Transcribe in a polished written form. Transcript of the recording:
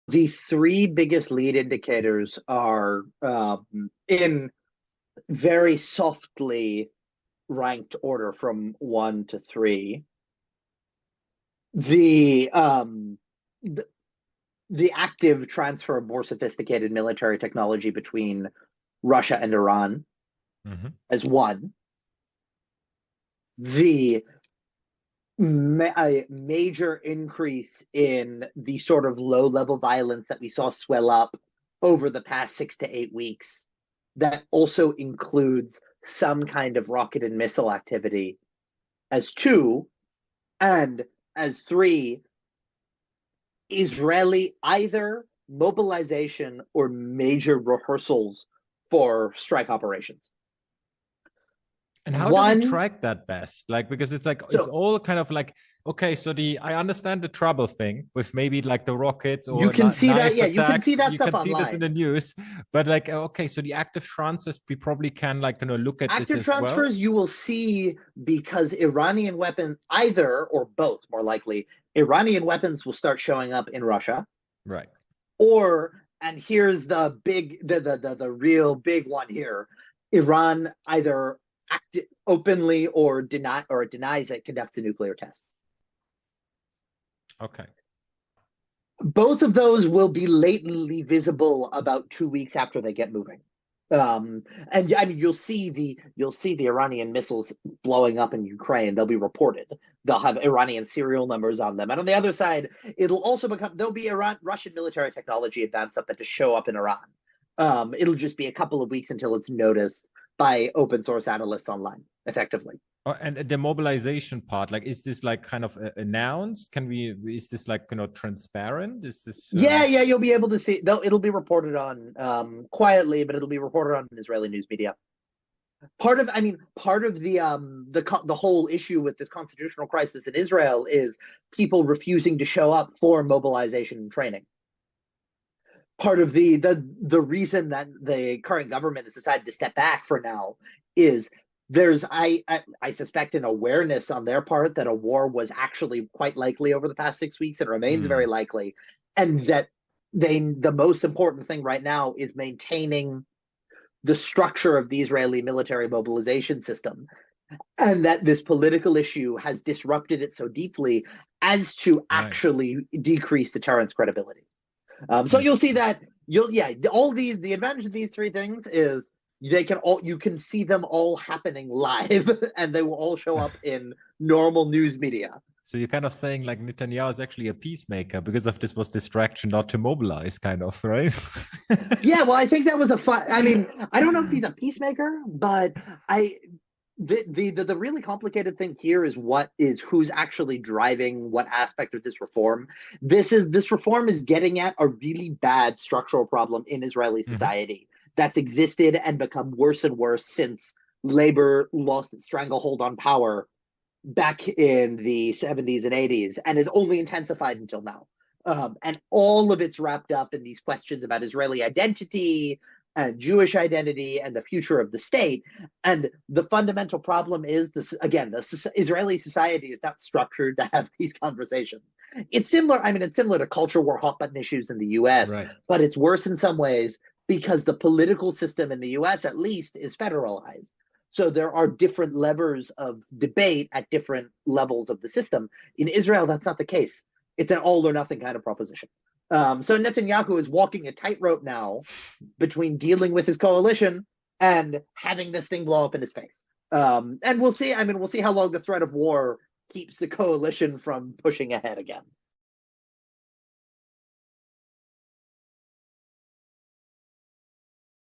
The three biggest lead indicators are in very softly ranked order from 1 to 3. The active transfer of more sophisticated military technology between Russia and Iran as one. The a major increase in the sort of low-level violence that we saw swell up over the past 6 to 8 weeks. That also includes some kind of rocket and missile activity as 2, and as 3, Israeli either mobilization or major rehearsals for strike operations. And how do we track that best? Like, because it's like, it's all kind of like, okay, so I understand the trouble thing with maybe like the rockets or you can see that, yeah, attacks. you can see that stuff online. You can see this in the news, but like, okay, so the active transfers, we probably can like, look at active this transfers, well. You will see, because Iranian weapons, either or both, more likely, Iranian weapons will start showing up in Russia. Right. Or, and here's the real big one here, Iran either openly or denies it, conducts a nuclear test. Okay. Both of those will be latently visible about 2 weeks after they get moving. And I mean, you'll see the Iranian missiles blowing up in Ukraine. They'll be reported. They'll have Iranian serial numbers on them. And on the other side, it'll also there'll be Russian military technology advanced stuff that to show up in Iran. It'll just be a couple of weeks until it's noticed by open source analysts online, effectively. And the mobilization part, like, is this like kind of announced? Is this like, transparent? Is this? Yeah, you'll be able to see. It'll be reported on quietly, but it'll be reported on Israeli news media. Part of the whole issue with this constitutional crisis in Israel is people refusing to show up for mobilization and training. Part of the reason that the current government has decided to step back for now is there's I suspect an awareness on their part that a war was actually quite likely over the past 6 weeks and remains very likely, and that the most important thing right now is maintaining the structure of the Israeli military mobilization system, and that this political issue has disrupted it so deeply as to actually decrease deterrence credibility. So you'll see that the advantage of these three things is you can see them all happening live, and they will all show up in normal news media. So you're kind of saying like Netanyahu is actually a peacemaker because of this was distraction not to mobilize, kind of, right? Yeah, well, I think that was I mean, I don't know if he's a peacemaker, but the really complicated thing here is who's actually driving what aspect of this reform. This reform is getting at a really bad structural problem in Israeli society that's existed and become worse and worse since labor lost its stranglehold on power back in the 70s and 80s, and is only intensified until now. And all of it's wrapped up in these questions about Israeli identity and Jewish identity and the future of the state. And the fundamental problem is this, again, the Israeli society is not structured to have these conversations. It's similar to culture war hot button issues in the US, but it's worse in some ways because the political system in the US, at least, is federalized. So there are different levers of debate at different levels of the system. In Israel, that's not the case. It's an all or nothing kind of proposition. So Netanyahu is walking a tightrope now between dealing with his coalition and having this thing blow up in his face. And we'll see. We'll see how long the threat of war keeps the coalition from pushing ahead again.